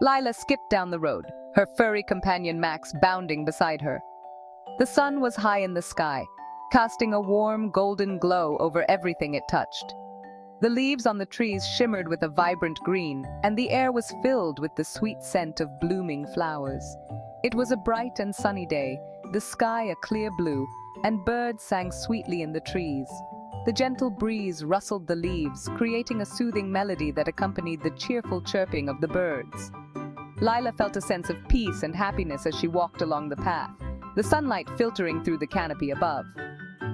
Lila skipped down the road, her furry companion Max bounding beside her. The sun was high in the sky, casting a warm golden glow over everything it touched. The leaves on the trees shimmered with a vibrant green, and the air was filled with the sweet scent of blooming flowers. It was a bright and sunny day, the sky a clear blue, and birds sang sweetly in the trees. The gentle breeze rustled the leaves, creating a soothing melody that accompanied the cheerful chirping of the birds. Lila felt a sense of peace and happiness as she walked along the path, the sunlight filtering through the canopy above.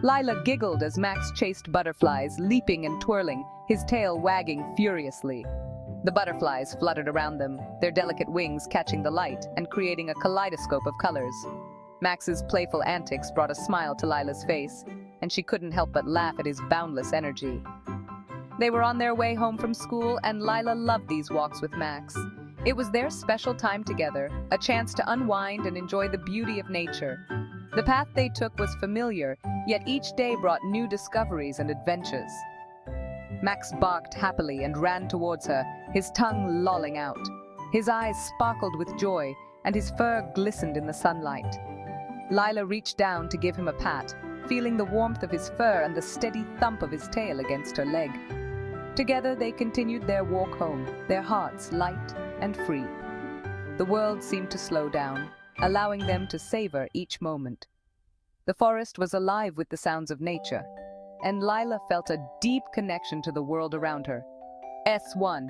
Lila giggled as Max chased butterflies, leaping and twirling, his tail wagging furiously. The butterflies fluttered around them, their delicate wings catching the light and creating a kaleidoscope of colors. Max's playful antics brought a smile to Lila's face, and she couldn't help but laugh at his boundless energy. They were on their way home from school, and Lila loved these walks with Max. It was their special time together, a chance to unwind and enjoy the beauty of nature. The path they took was familiar, yet each day brought new discoveries and adventures. Max barked happily and ran towards her, his tongue lolling out. His eyes sparkled with joy, and his fur glistened in the sunlight. Lila reached down to give him a pat, feeling the warmth of his fur and the steady thump of his tail against her leg. Together they continued their walk home, their hearts light and free. The world seemed to slow down, allowing them to savor each moment. The forest was alive with the sounds of nature, and Lila felt a deep connection to the world around her. S1.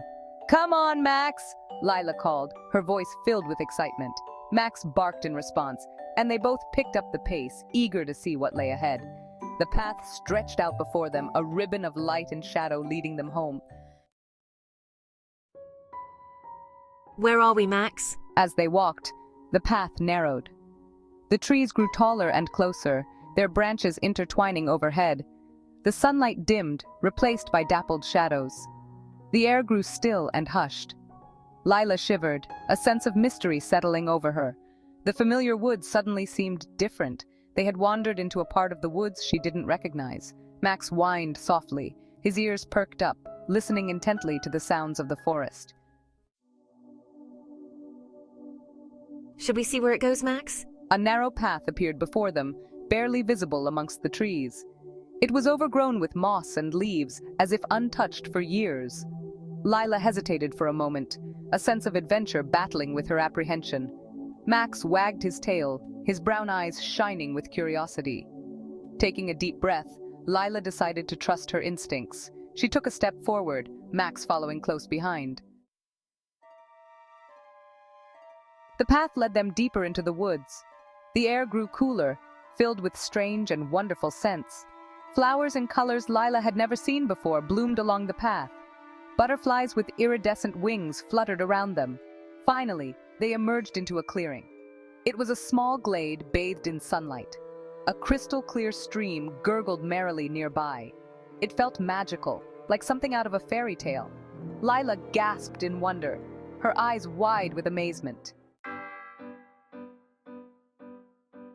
"Come on, Max!" Lila called, her voice filled with excitement. Max barked in response, and they both picked up the pace, eager to see what lay ahead. The path stretched out before them, a ribbon of light and shadow leading them home. "Where are we, Max?" As they walked, the path narrowed. The trees grew taller and closer, their branches intertwining overhead. The sunlight dimmed, replaced by dappled shadows. The air grew still and hushed. Lila shivered, a sense of mystery settling over her. The familiar woods suddenly seemed different. They had wandered into a part of the woods she didn't recognize. Max whined softly, his ears perked up, listening intently to the sounds of the forest. "Should we see where it goes, Max?" A narrow path appeared before them, barely visible amongst the trees. It was overgrown with moss and leaves, as if untouched for years. Lila hesitated for a moment, a sense of adventure battling with her apprehension. Max wagged his tail, his brown eyes shining with curiosity. Taking a deep breath, Lila decided to trust her instincts. She took a step forward, Max following close behind. The path led them deeper into the woods. The air grew cooler, filled with strange and wonderful scents. Flowers in colors Lila had never seen before bloomed along the path. Butterflies with iridescent wings fluttered around them. Finally, they emerged into a clearing. It was a small glade bathed in sunlight. A crystal-clear stream gurgled merrily nearby. It felt magical, like something out of a fairy tale. Lila gasped in wonder, her eyes wide with amazement.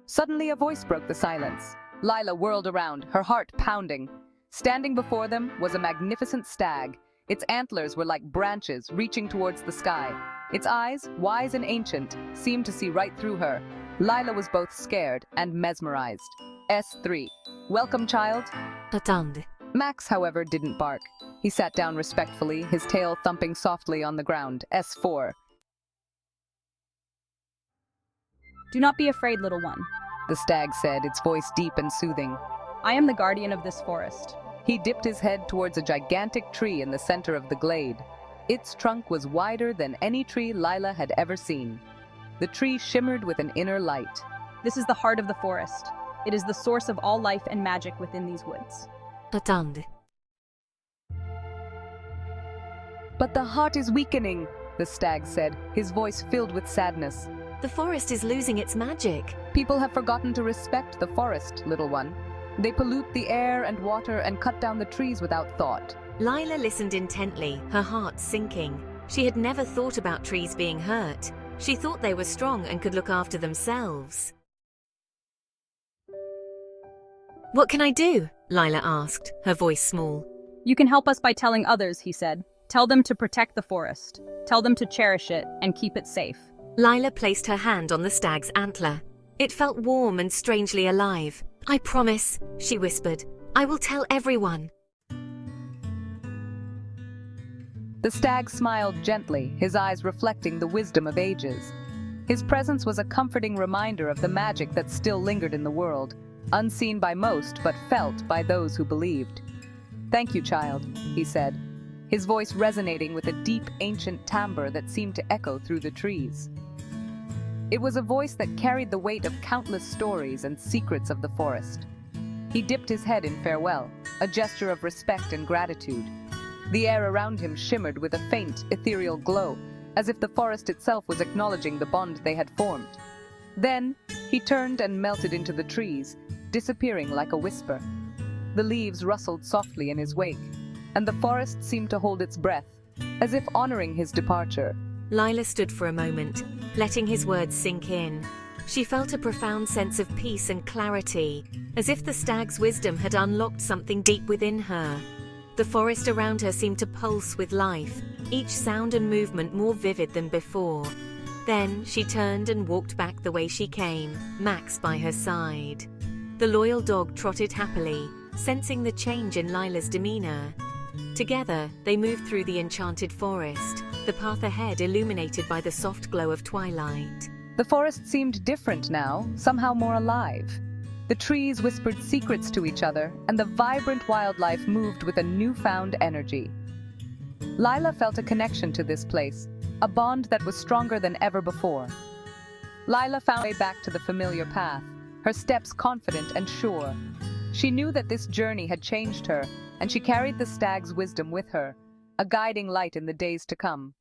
Suddenly, a voice broke the silence. Lila whirled around, her heart pounding. Standing before them was a magnificent stag. Its antlers were like branches reaching towards the sky. Its eyes, wise and ancient, seemed to see right through her. Lila was both scared and mesmerized. S3. "Welcome, child." "Attende." Max, however, didn't bark. He sat down respectfully, his tail thumping softly on the ground. S4. "Do not be afraid, little one," the stag said, its voice deep and soothing. "I am the guardian of this forest." He dipped his head towards a gigantic tree in the center of the glade. Its trunk was wider than any tree Lila had ever seen. The tree shimmered with an inner light. "This is the heart of the forest. It is the source of all life and magic within these woods." "Attende." "But the heart is weakening," the stag said, his voice filled with sadness. "The forest is losing its magic." "People have forgotten to respect the forest, little one. They pollute the air and water and cut down the trees without thought." Lila listened intently, her heart sinking. She had never thought about trees being hurt. She thought they were strong and could look after themselves. "What can I do?" Lila asked, her voice small. "You can help us by telling others," he said. Tell them to protect the forest. Tell them to cherish it and keep it safe. Lila placed her hand on the stag's antler. It felt warm and strangely alive. "I promise," she whispered. "I will tell everyone." The stag smiled gently, his eyes reflecting the wisdom of ages. His presence was a comforting reminder of the magic that still lingered in the world, unseen by most but felt by those who believed. "Thank you, child," he said, his voice resonating with a deep, ancient timbre that seemed to echo through the trees. It was a voice that carried the weight of countless stories and secrets of the forest. He dipped his head in farewell, a gesture of respect and gratitude. The air around him shimmered with a faint, ethereal glow, as if the forest itself was acknowledging the bond they had formed. Then, he turned and melted into the trees, disappearing like a whisper. The leaves rustled softly in his wake, and the forest seemed to hold its breath, as if honoring his departure. Lila stood for a moment, letting his words sink in. She felt a profound sense of peace and clarity, as if the stag's wisdom had unlocked something deep within her. The forest around her seemed to pulse with life, each sound and movement more vivid than before. Then she turned and walked back the way she came, Max by her side. The loyal dog trotted happily, sensing the change in Lila's demeanor. Together, they moved through the enchanted forest, the path ahead illuminated by the soft glow of twilight. The forest seemed different now, somehow more alive. The trees whispered secrets to each other, and the vibrant wildlife moved with a newfound energy. Lila felt a connection to this place, a bond that was stronger than ever before. Lila found her way back to the familiar path, her steps confident and sure. She knew that this journey had changed her, and she carried the stag's wisdom with her, a guiding light in the days to come.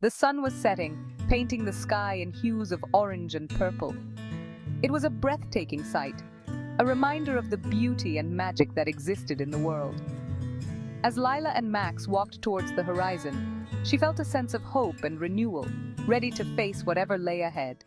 The sun was setting, painting the sky in hues of orange and purple. It was a breathtaking sight, a reminder of the beauty and magic that existed in the world. As Lila and Max walked towards the horizon, she felt a sense of hope and renewal, ready to face whatever lay ahead.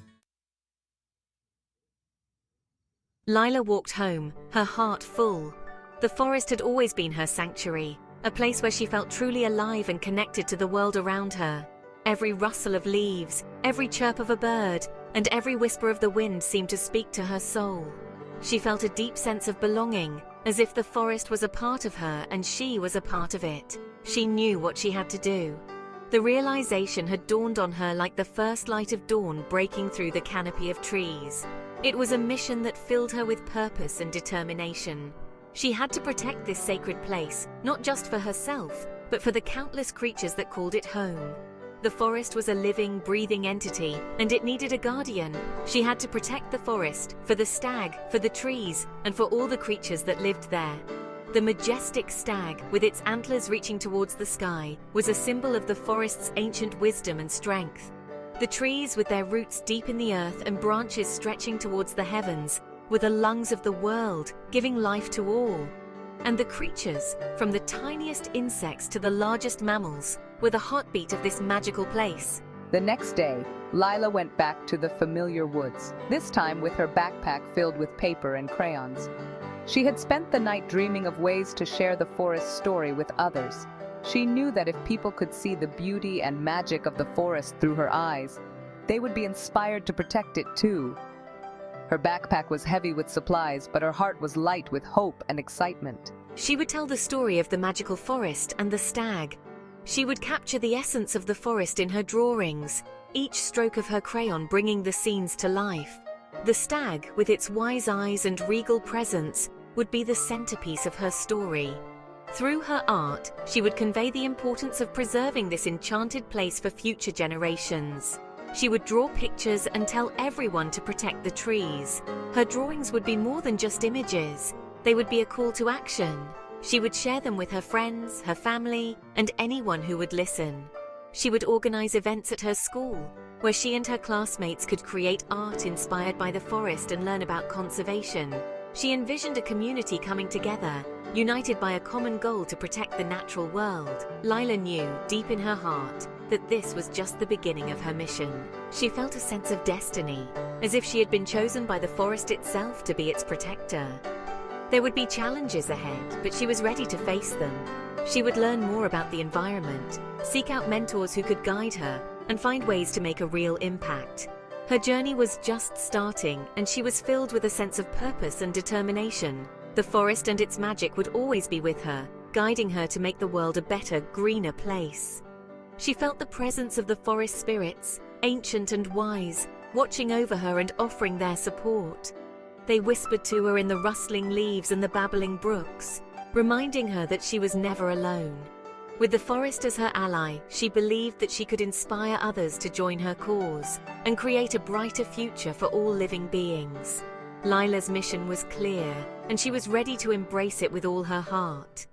Lila walked home, her heart full. The forest had always been her sanctuary, a place where she felt truly alive and connected to the world around her. Every rustle of leaves, every chirp of a bird, and every whisper of the wind seemed to speak to her soul. She felt a deep sense of belonging, as if the forest was a part of her and she was a part of it. She knew what she had to do. The realization had dawned on her like the first light of dawn breaking through the canopy of trees. It was a mission that filled her with purpose and determination. She had to protect this sacred place, not just for herself, but for the countless creatures that called it home. The forest was a living, breathing entity, and it needed a guardian. She had to protect the forest, for the stag, for the trees, and for all the creatures that lived there. The majestic stag, with its antlers reaching towards the sky, was a symbol of the forest's ancient wisdom and strength. The trees, with their roots deep in the earth and branches stretching towards the heavens, were the lungs of the world, giving life to all. And the creatures, from the tiniest insects to the largest mammals, were the heartbeat of this magical place. The next day, Lila went back to the familiar woods, this time with her backpack filled with paper and crayons. She had spent the night dreaming of ways to share the forest's story with others. She knew that if people could see the beauty and magic of the forest through her eyes, they would be inspired to protect it too. Her backpack was heavy with supplies, but her heart was light with hope and excitement. She would tell the story of the magical forest and the stag. She would capture the essence of the forest in her drawings, each stroke of her crayon bringing the scenes to life. The stag, with its wise eyes and regal presence, would be the centerpiece of her story. Through her art, she would convey the importance of preserving this enchanted place for future generations. She would draw pictures and tell everyone to protect the trees. Her drawings would be more than just images. They would be a call to action. She would share them with her friends, her family, and anyone who would listen. She would organize events at her school, where she and her classmates could create art inspired by the forest and learn about conservation. She envisioned a community coming together, united by a common goal to protect the natural world. Lila knew, deep in her heart, that this was just the beginning of her mission. She felt a sense of destiny, as if she had been chosen by the forest itself to be its protector. There would be challenges ahead, but she was ready to face them. She would learn more about the environment, seek out mentors who could guide her, and find ways to make a real impact. Her journey was just starting, and she was filled with a sense of purpose and determination. The forest and its magic would always be with her, guiding her to make the world a better, greener place. She felt the presence of the forest spirits, ancient and wise, watching over her and offering their support. They whispered to her in the rustling leaves and the babbling brooks, reminding her that she was never alone. With the forest as her ally, she believed that she could inspire others to join her cause and create a brighter future for all living beings. Lila's mission was clear, and she was ready to embrace it with all her heart.